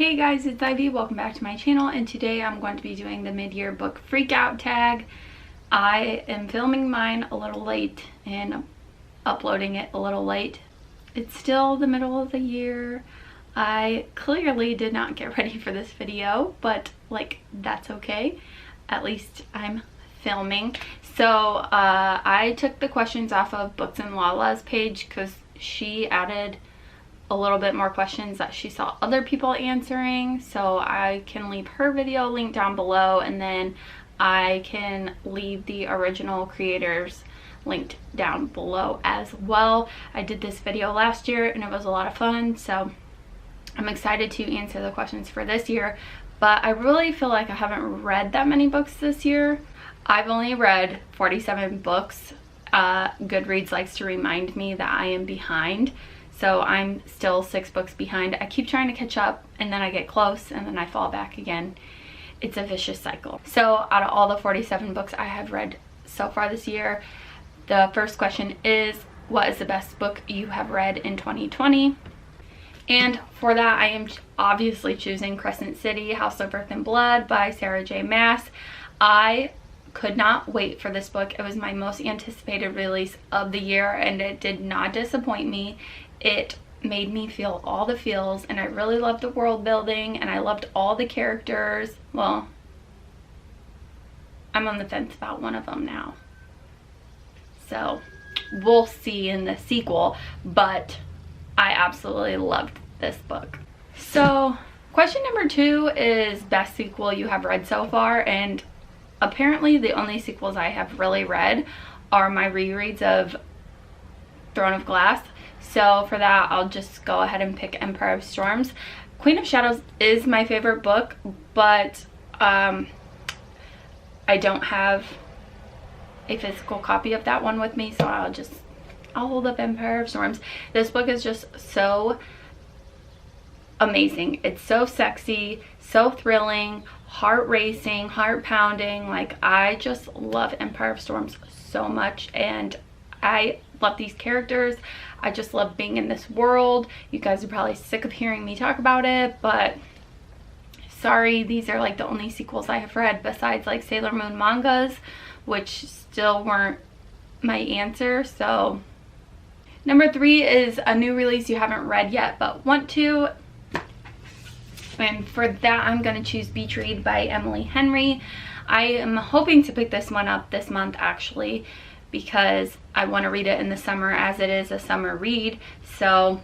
Hey guys, it's Ivy. Welcome back to my channel, and today I'm going to be doing the mid-year book freakout tag. I am filming mine a little late and uploading it a little late. It's still the middle of the year. I clearly did not get ready for this video, but that's okay. At least I'm filming. So I took the questions off of Books and Lala's page because she added a little bit more questions that she saw other people answering, so I can leave her video link down below, and then I can leave the original creators linked down below as well. I did this video last year and it was a lot of fun, so I'm excited to answer the questions for this year, but I really feel like I haven't read that many books this year. I've only read 47 books. Goodreads likes to remind me that I am behind. So I'm still 6 books behind. I keep trying to catch up and then I get close and then I fall back again. It's a vicious cycle. So out of all the 47 books I have read so far this year, the first question is, what is the best book you have read in 2020? And for that, I am obviously choosing Crescent City, House of Earth and Blood by Sarah J. Maas. I could not wait for this book. It was my most anticipated release of the year and it did not disappoint me. It made me feel all the feels, and I really loved the world building, and I loved all the characters. Well, I'm on the fence about one of them now, so we'll see in the sequel, but I absolutely loved this book. So question number 2 is best sequel you have read so far, and apparently the only sequels I have really read are my rereads of Throne of Glass. So for that, I'll just go ahead and pick Empire of Storms. Queen of Shadows is my favorite book, but I don't have a physical copy of that one with me, so I'll hold up Empire of Storms. This book is just so amazing. It's so sexy, so thrilling, heart racing, heart pounding. I just love Empire of Storms so much, and I love these characters. I just love being in this world. You guys are probably sick of hearing me talk about it, but sorry, these are the only sequels I have read besides Sailor Moon mangas, which still weren't my answer. So number 3 is a new release you haven't read yet but want to, and for that I'm going to choose Beach Read by Emily Henry. I am hoping to pick this one up this month actually, because I want to read it in the summer, as it is a summer read. So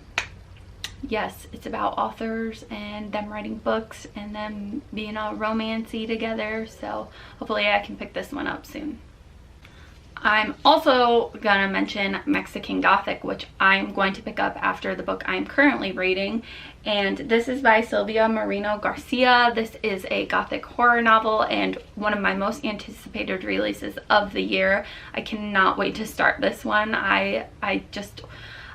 yes, it's about authors and them writing books and them being all romancy together, so hopefully I can pick this one up soon. I'm also gonna mention Mexican Gothic, which I'm going to pick up after the book I'm currently reading, and this is by Silvia Moreno Garcia. This is a Gothic horror novel and one of my most anticipated releases of the year. I cannot wait to start this one. I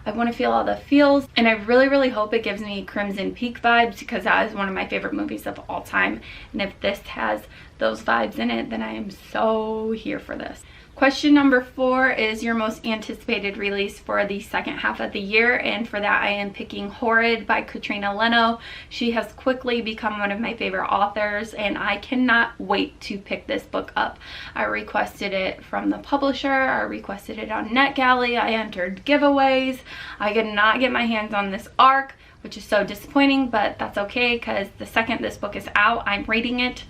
want to feel all the feels, and I really hope it gives me Crimson Peak vibes, because that is one of my favorite movies of all time, and if this has those vibes in it, then I am so here for this. Question number 4 is your most anticipated release for the second half of the year, and for that I am picking Horrid by Katrina Leno. She has quickly become one of my favorite authors, and I cannot wait to pick this book up. I requested it from the publisher, I requested it on NetGalley, I entered giveaways. I could not get my hands on this ARC, which is so disappointing, but that's okay because the second this book is out, I'm reading it,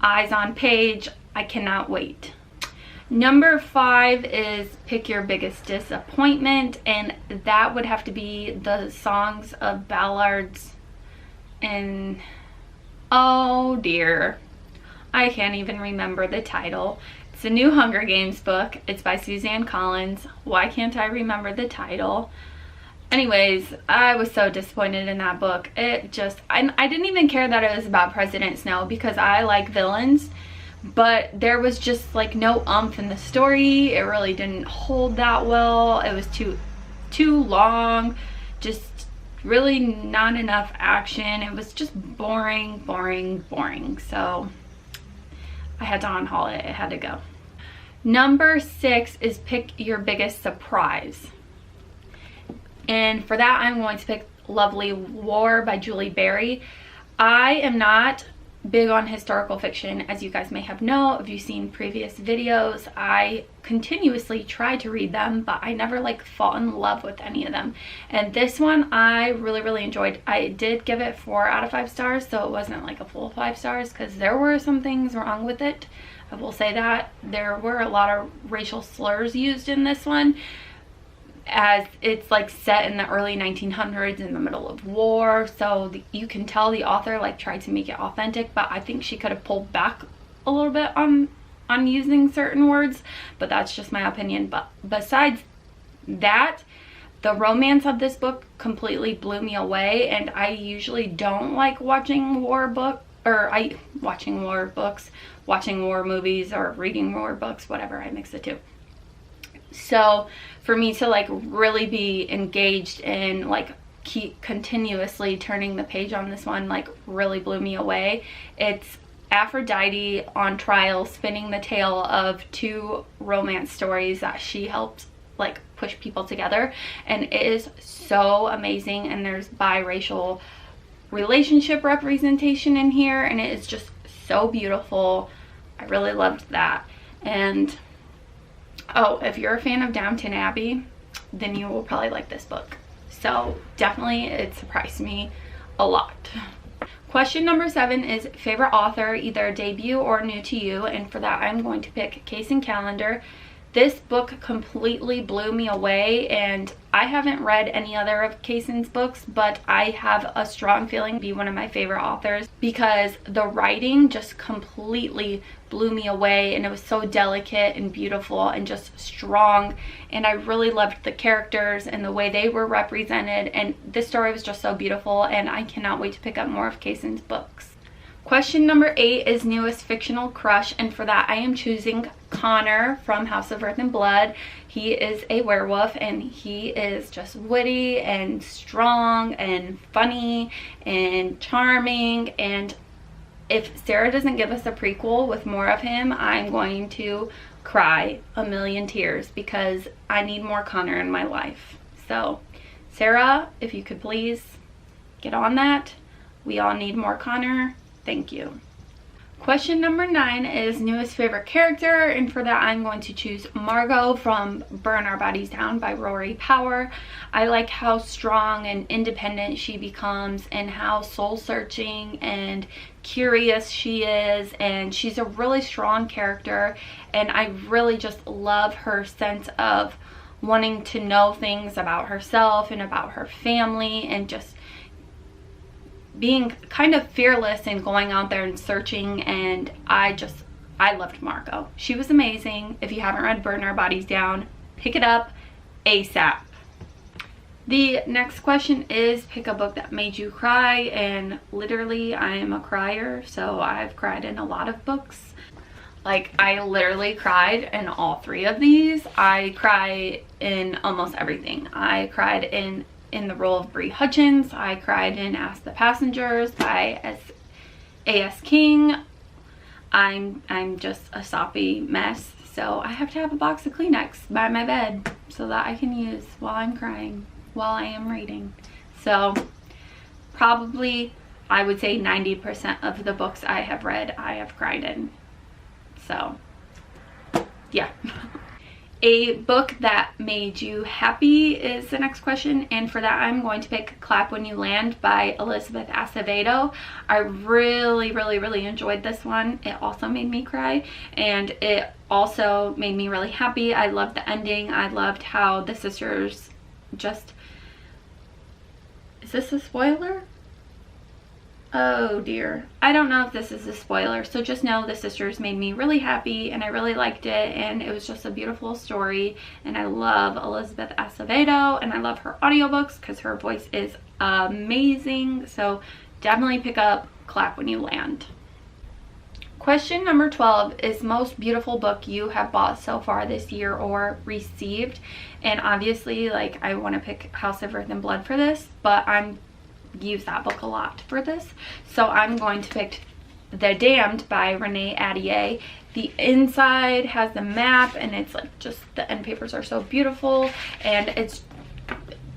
eyes on page. I cannot wait. Number 5 is pick your biggest disappointment, and that would have to be the Songs of Ballads, and oh dear, I can't even remember the title. It's a new Hunger Games book. It's by Suzanne Collins. Why can't I remember the title? Anyways, I was so disappointed in that book. I didn't even care that it was about President Snow, because I like villains, but there was just no oomph in the story. It really didn't hold that well. It was too long, just really not enough action. It was just boring. So I had to unhaul it. It had to go. Number 6 is pick your biggest surprise, and for that I'm going to pick Lovely War by Julie Berry. I am not big on historical fiction, as you guys may have known if you've seen previous videos. I continuously try to read them, but I never like fall in love with any of them. And this one I really enjoyed. I did give it 4 out of 5 stars, so it wasn't like a full 5 stars because there were some things wrong with it. I will say that there were a lot of racial slurs used in this one, as it's like set in the early 1900s in the middle of war, so you can tell the author like tried to make it authentic, but I think she could have pulled back a little bit on using certain words, but that's just my opinion. But besides that, the romance of this book completely blew me away, and I usually don't like watching war movies or reading war books, whatever, I mix the two. So for me to like really be engaged in like keep continuously turning the page on this one, like really blew me away. It's Aphrodite on trial, spinning the tale of 2 romance stories that she helped like push people together, and it is so amazing. And there's biracial relationship representation in here, and it is just so beautiful. I really loved that. And oh, if you're a fan of Downton Abbey, then you will probably like this book. So definitely it surprised me a lot. Question number 7 is favorite author, either debut or new to you, and for that I'm going to pick Case and Calendar. This book completely blew me away, and I haven't read any other of Kaysen's books, but I have a strong feeling to be one of my favorite authors because the writing just completely blew me away, and it was so delicate and beautiful and just strong, and I really loved the characters and the way they were represented, and this story was just so beautiful, and I cannot wait to pick up more of Kaysen's books. Question number 8 is newest fictional crush, and for that I am choosing Connor from House of Earth and Blood. He is a werewolf, and he is just witty and strong and funny and charming, and if Sarah doesn't give us a prequel with more of him, I'm going to cry a million tears because I need more Connor in my life. So Sarah, if you could please get on that. We all need more Connor. Thank you. Question number 9 is newest favorite character, and for that I'm going to choose Margot from Burn Our Bodies Down by Rory Power. I like how strong and independent she becomes and how soul-searching and curious she is, and she's a really strong character, and I really just love her sense of wanting to know things about herself and about her family, and just being kind of fearless and going out there and searching, and I loved Margot. She was amazing. If you haven't read Burn Our Bodies Down, pick it up ASAP. The next question is pick a book that made you cry, and literally I am a crier, so I've cried in a lot of books. Like, I literally cried in all 3 of these. I cry in almost everything. I cried in the role of Bree Hutchins. I cried in Ask the Passengers by A.S. King. I'm just a soppy mess, so I have to have a box of Kleenex by my bed so that I can use while I'm crying, while I am reading. So probably I would say 90% of the books I have read I have cried in. So yeah. A book that made you happy is the next question, and for that I'm going to pick Clap When You Land by Elizabeth Acevedo. I really enjoyed this one. It also made me cry, and it also made me really happy. I loved the ending. I loved how the sisters just... Is this a spoiler? Oh dear, I don't know if this is a spoiler, so just know the sisters made me really happy, and I really liked it, and it was just a beautiful story, and I love Elizabeth Acevedo, and I love her audiobooks because her voice is amazing. So definitely pick up Clap When You Land. Question number 12 is most beautiful book you have bought so far this year or received, and obviously like I want to pick House of Earth and Blood for this, but I'm use that book a lot for this, so I'm going to pick The Damned by Renee Ahdieh. The inside has the map, and it's like just the end papers are so beautiful, and it's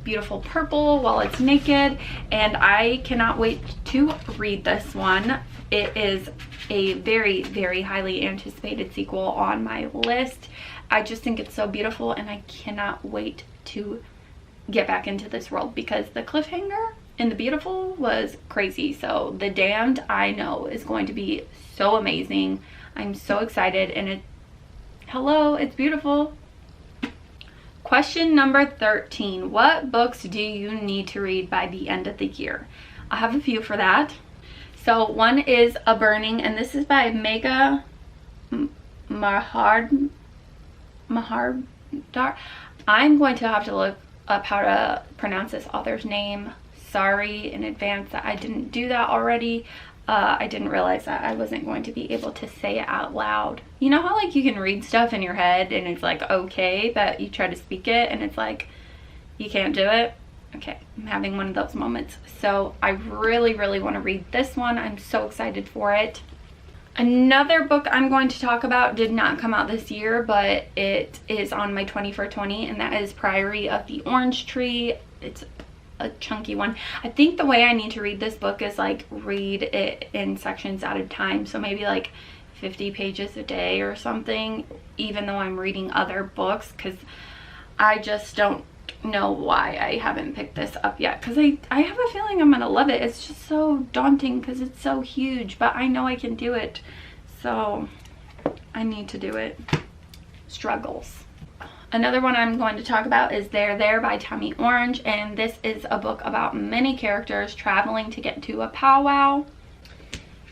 beautiful purple while it's naked, and I cannot wait to read this one. It is a very, very highly anticipated sequel on my list. I just think it's so beautiful, and I cannot wait to get back into this world because the cliffhanger in The Beautiful was crazy. So The Damned, I know, is going to be so amazing. I'm so excited, and hello, it's beautiful. Question number 13. What books do you need to read by the end of the year? I have a few for that. So one is A Burning, and this is by Megha Mahardar. I'm going to have to look up how to pronounce this author's name. Sorry in advance that I didn't do that already. I didn't realize that I wasn't going to be able to say it out loud. You know how like you can read stuff in your head and it's like okay, but you try to speak it and it's like you can't do it? Okay, I'm having one of those moments. So I really, really want to read this one. I'm so excited for it. Another book I'm going to talk about did not come out this year, but it is on my 20 for 20, and that is Priory of the Orange Tree. It's a chunky one. I think the way I need to read this book is like read it in sections at a time, so maybe like 50 pages a day or something, even though I'm reading other books, because I just don't know why I haven't picked this up yet, because I have a feeling I'm gonna love it. It's just so daunting because it's so huge, but I know I can do it, so I need to do it. Struggles. Another one I'm going to talk about is There by Tammy Orange, and this is a book about many characters traveling to get to a powwow.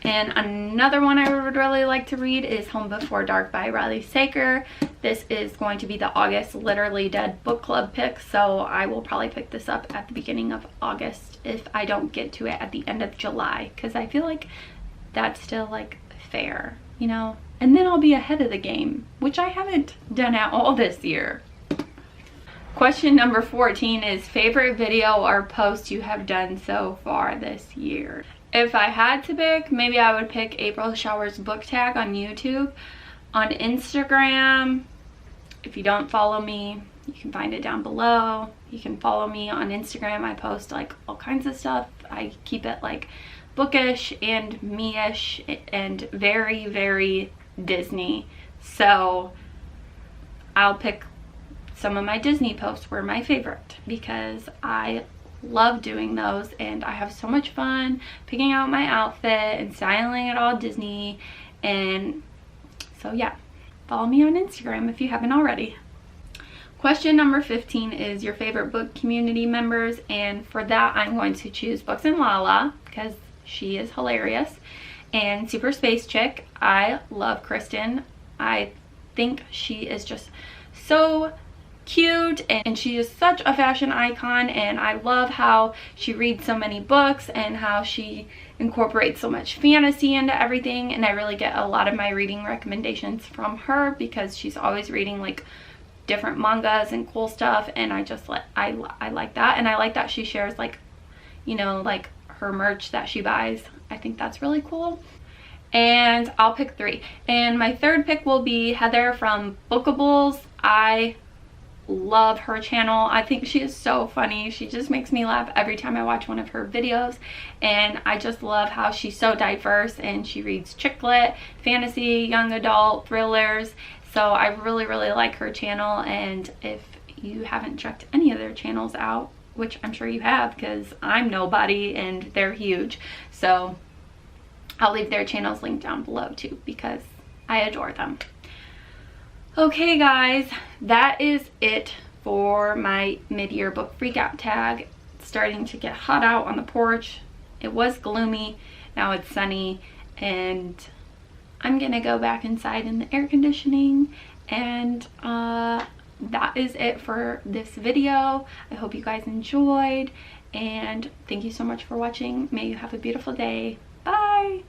And another one I would really like to read is Home Before Dark by Riley Sager. This is going to be the August Literally Dead book club pick, so I will probably pick this up at the beginning of August if I don't get to it at the end of July, because I feel like that's still like fair, you know? And then I'll be ahead of the game, which I haven't done at all this year. Question number 14 is favorite video or post you have done so far this year. If I had to pick, maybe I would pick April Shower's book tag on YouTube. On Instagram, if you don't follow me, you can find it down below. You can follow me on Instagram. I post like all kinds of stuff. I keep it like bookish and me-ish and very, very Disney. So I'll pick some of my Disney posts were my favorite because I love doing those, and I have so much fun picking out my outfit and styling it all Disney. And so yeah, follow me on Instagram if you haven't already. Question number 15 is your favorite book community members, and for that I'm going to choose Books and Lala because she is hilarious, and Super Space Chick. I love Kristen. I think she is just so cute, and she is such a fashion icon, and I love how she reads so many books and how she incorporates so much fantasy into everything. And I really get a lot of my reading recommendations from her because she's always reading like different mangas and cool stuff, and I just like I like that. And I like that she shares like, you know, like her merch that she buys. I think that's really cool. And I'll pick 3, and my third pick will be Heather from Bookables. I love her channel. I think she is so funny. She just makes me laugh every time I watch one of her videos, and I just love how she's so diverse, and she reads chick lit, fantasy, young adult, thrillers. So I really, really like her channel, and if you haven't checked any of their channels out, which I'm sure you have because I'm nobody and they're huge, so I'll leave their channels linked down below too because I adore them. Okay guys, that is it for my mid-year book freakout tag. It's starting to get hot out on the porch. It was gloomy, now it's sunny, and I'm gonna go back inside in the air conditioning, and that is it for this video. I hope you guys enjoyed, and thank you so much for watching. May you have a beautiful day. Bye!